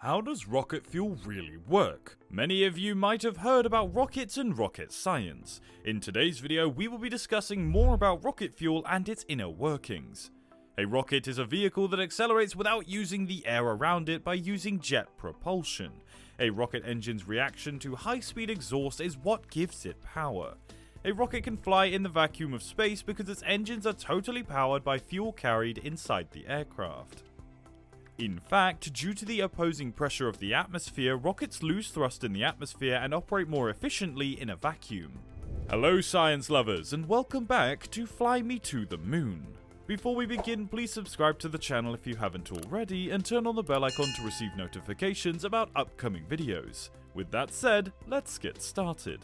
How does rocket fuel really work? Many of you might have heard about rockets and rocket science. In today's video, we will be discussing more about rocket fuel and its inner workings. A rocket is a vehicle that accelerates without using the air around it by using jet propulsion. A rocket engine's reaction to high-speed exhaust is what gives it power. A rocket can fly in the vacuum of space because its engines are totally powered by fuel carried inside the aircraft. In fact, due to the opposing pressure of the atmosphere, rockets lose thrust in the atmosphere and operate more efficiently in a vacuum. Hello science lovers, and welcome back to Fly Me to the Moon. Before we begin, please subscribe to the channel if you haven't already, and turn on the bell icon to receive notifications about upcoming videos. With that said, let's get started.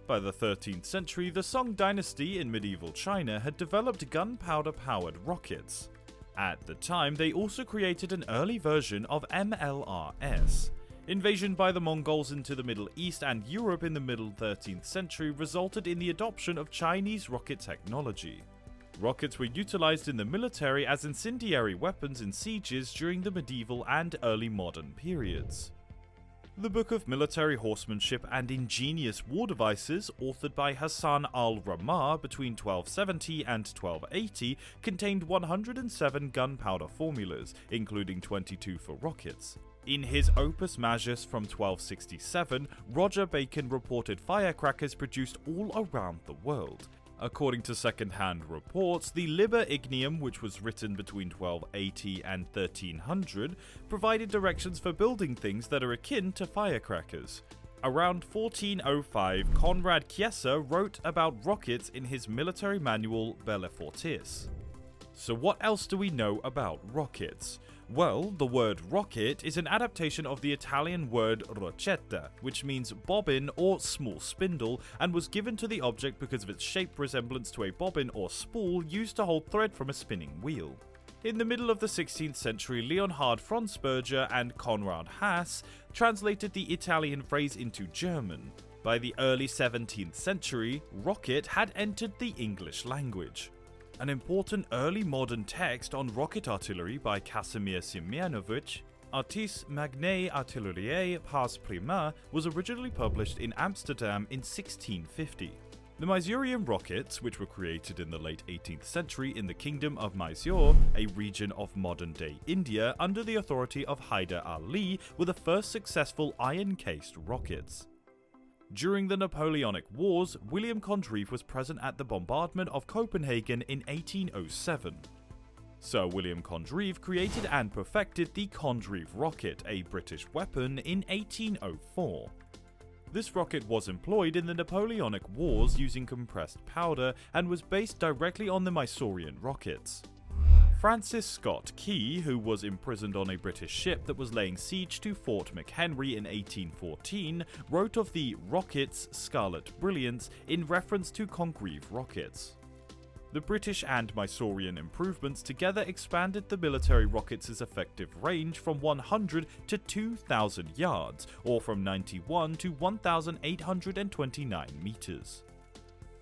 By the 13th century, the Song dynasty in medieval China had developed gunpowder-powered rockets. At the time, they also created an early version of MLRS. Invasion by the Mongols into the Middle East and Europe in the middle 13th century resulted in the adoption of Chinese rocket technology. Rockets were utilized in the military as incendiary weapons in sieges during the medieval and early modern periods. The Book of Military Horsemanship and Ingenious War Devices, authored by Hassan al-Ramah between 1270 and 1280, contained 107 gunpowder formulas, including 22 for rockets. In his Opus Majus from 1267, Roger Bacon reported firecrackers produced all around the world. According to second-hand reports, the Liber Ignium, which was written between 1280 and 1300, provided directions for building things that are akin to firecrackers. Around 1405, Conrad Chiesa wrote about rockets in his military manual Belle Fortis. So what else do we know about rockets? Well, the word rocket is an adaptation of the Italian word roccetta, which means bobbin or small spindle, and was given to the object because of its shape resemblance to a bobbin or spool used to hold thread from a spinning wheel. In the middle of the 16th century, Leonhard Fronsperger and Konrad Haas translated the Italian phrase into German. By the early 17th century, rocket had entered the English language. An important early modern text on rocket artillery by Casimir Siemianowicz, Artis Magnae Artilleriae Pars Prima, was originally published in Amsterdam in 1650. The Mysorean rockets, which were created in the late 18th century in the Kingdom of Mysore, a region of modern-day India, under the authority of Hyder Ali, were the first successful iron-cased rockets. During the Napoleonic Wars, William Congreve was present at the bombardment of Copenhagen in 1807. Sir William Congreve created and perfected the Congreve rocket, a British weapon, in 1804. This rocket was employed in the Napoleonic Wars using compressed powder and was based directly on the Mysorean rockets. Francis Scott Key, who was imprisoned on a British ship that was laying siege to Fort McHenry in 1814, wrote of the rocket's scarlet brilliance in reference to Congreve rockets. The British and Mysorean improvements together expanded the military rockets' effective range from 100 to 2,000 yards, or from 91 to 1,829 meters.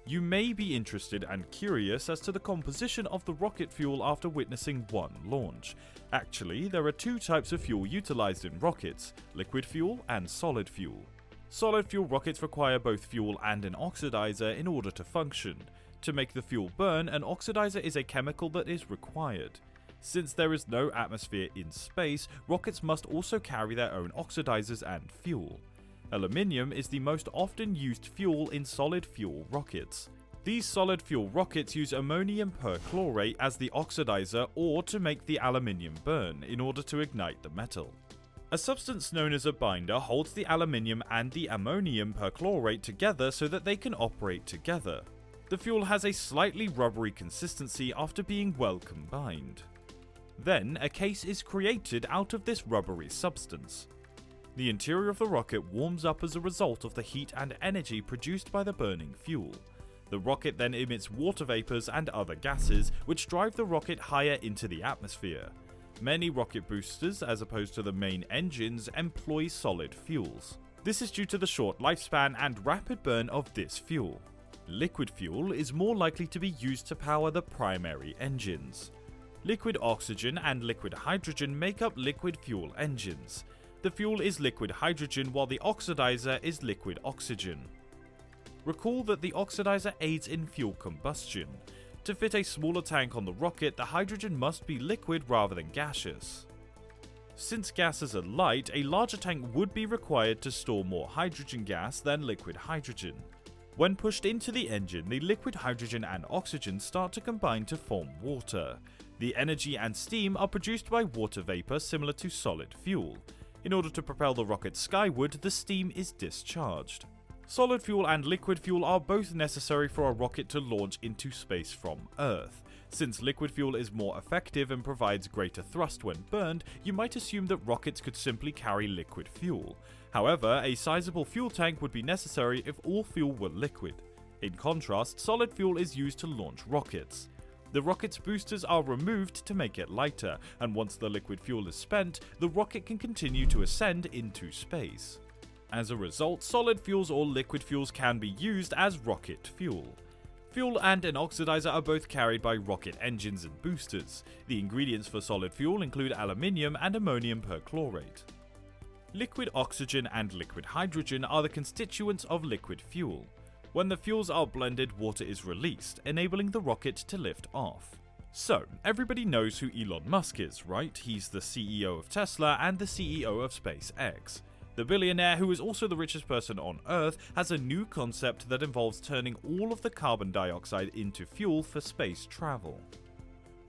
You may be interested and curious as to the composition of the rocket fuel after witnessing one launch. Actually, there are two types of fuel utilized in rockets: liquid fuel and solid fuel. Solid fuel rockets require both fuel and an oxidizer in order to function. To make the fuel burn, an oxidizer is a chemical that is required. Since there is no atmosphere in space, rockets must also carry their own oxidizers and fuel. Aluminium is the most often used fuel in solid fuel rockets. These solid fuel rockets use ammonium perchlorate as the oxidizer or to make the aluminium burn in order to ignite the metal. A substance known as a binder holds the aluminium and the ammonium perchlorate together so that they can operate together. The fuel has a slightly rubbery consistency after being well combined. Then, a case is created out of this rubbery substance. The interior of the rocket warms up as a result of the heat and energy produced by the burning fuel. The rocket then emits water vapors and other gases, which drive the rocket higher into the atmosphere. Many rocket boosters, as opposed to the main engines, employ solid fuels. This is due to the short lifespan and rapid burn of this fuel. Liquid fuel is more likely to be used to power the primary engines. Liquid oxygen and liquid hydrogen make up liquid fuel engines. The fuel is liquid hydrogen while the oxidizer is liquid oxygen. Recall that the oxidizer aids in fuel combustion. To fit a smaller tank on the rocket, the hydrogen must be liquid rather than gaseous. Since gases are light, a larger tank would be required to store more hydrogen gas than liquid hydrogen. When pushed into the engine, the liquid hydrogen and oxygen start to combine to form water. The energy and steam are produced by water vapor similar to solid fuel. In order to propel the rocket skyward, the steam is discharged. Solid fuel and liquid fuel are both necessary for a rocket to launch into space from Earth. Since liquid fuel is more effective and provides greater thrust when burned, you might assume that rockets could simply carry liquid fuel. However, a sizable fuel tank would be necessary if all fuel were liquid. In contrast, solid fuel is used to launch rockets. The rocket's boosters are removed to make it lighter, and once the liquid fuel is spent, the rocket can continue to ascend into space. As a result, solid fuels or liquid fuels can be used as rocket fuel. Fuel and an oxidizer are both carried by rocket engines and boosters. The ingredients for solid fuel include aluminium and ammonium perchlorate. Liquid oxygen and liquid hydrogen are the constituents of liquid fuel. When the fuels are blended, water is released, enabling the rocket to lift off. So, everybody knows who Elon Musk is, right? He's the CEO of Tesla and the CEO of SpaceX. The billionaire, who is also the richest person on Earth, has a new concept that involves turning all of the carbon dioxide into fuel for space travel.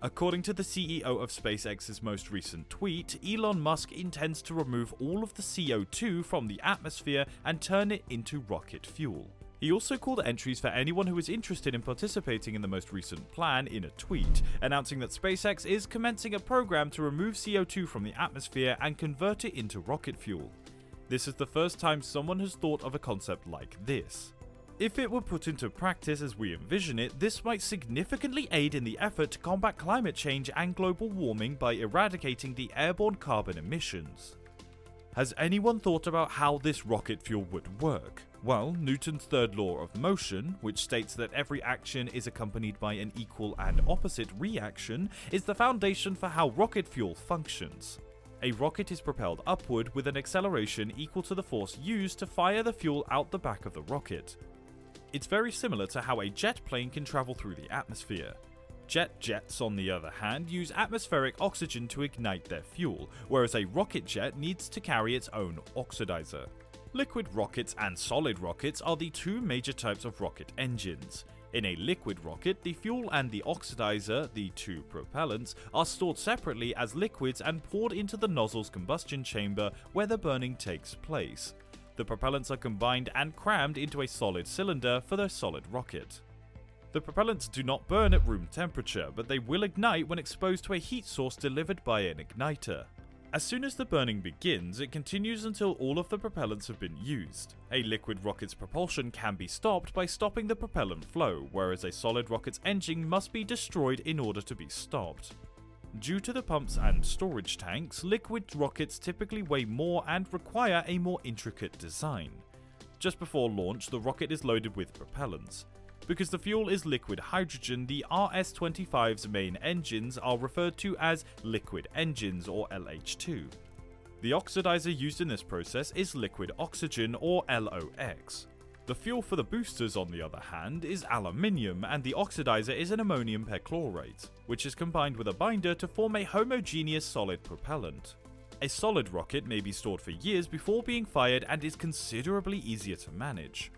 According to the CEO of SpaceX's most recent tweet, Elon Musk intends to remove all of the CO2 from the atmosphere and turn it into rocket fuel. He also called entries for anyone who is interested in participating in the most recent plan in a tweet, announcing that SpaceX is commencing a program to remove CO2 from the atmosphere and convert it into rocket fuel. This is the first time someone has thought of a concept like this. If it were put into practice as we envision it, this might significantly aid in the effort to combat climate change and global warming by eradicating the airborne carbon emissions. Has anyone thought about how this rocket fuel would work? Well, Newton's third law of motion, which states that every action is accompanied by an equal and opposite reaction, is the foundation for how rocket fuel functions. A rocket is propelled upward with an acceleration equal to the force used to fire the fuel out the back of the rocket. It's very similar to how a jet plane can travel through the atmosphere. Jets, on the other hand, use atmospheric oxygen to ignite their fuel, whereas a rocket jet needs to carry its own oxidizer. Liquid rockets and solid rockets are the two major types of rocket engines. In a liquid rocket, the fuel and the oxidizer, the two propellants, are stored separately as liquids and poured into the nozzle's combustion chamber where the burning takes place. The propellants are combined and crammed into a solid cylinder for the solid rocket. The propellants do not burn at room temperature, but they will ignite when exposed to a heat source delivered by an igniter. As soon as the burning begins, it continues until all of the propellants have been used. A liquid rocket's propulsion can be stopped by stopping the propellant flow, whereas a solid rocket's engine must be destroyed in order to be stopped. Due to the pumps and storage tanks, liquid rockets typically weigh more and require a more intricate design. Just before launch, the rocket is loaded with propellants. Because the fuel is liquid hydrogen, the RS-25's main engines are referred to as liquid engines, or LH2. The oxidizer used in this process is liquid oxygen, or LOX. The fuel for the boosters, on the other hand, is aluminium, and the oxidizer is an ammonium perchlorate, which is combined with a binder to form a homogeneous solid propellant. A solid rocket may be stored for years before being fired and is considerably easier to manage.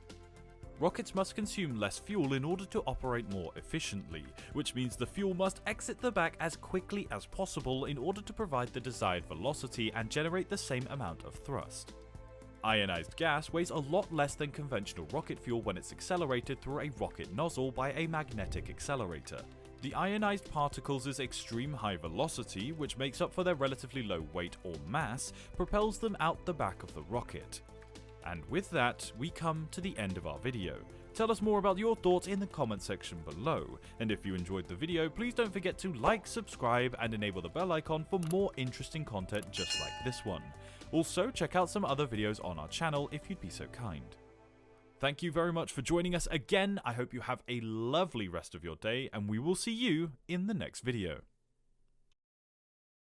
Rockets must consume less fuel in order to operate more efficiently, which means the fuel must exit the back as quickly as possible in order to provide the desired velocity and generate the same amount of thrust. Ionized gas weighs a lot less than conventional rocket fuel when it's accelerated through a rocket nozzle by a magnetic accelerator. The ionized particles' extreme high velocity, which makes up for their relatively low weight or mass, propels them out the back of the rocket. And with that, we come to the end of our video. Tell us more about your thoughts in the comment section below, and if you enjoyed the video, please don't forget to like, subscribe, and enable the bell icon for more interesting content just like this one. Also, check out some other videos on our channel if you'd be so kind. Thank you very much for joining us again. I hope you have a lovely rest of your day, and we will see you in the next video.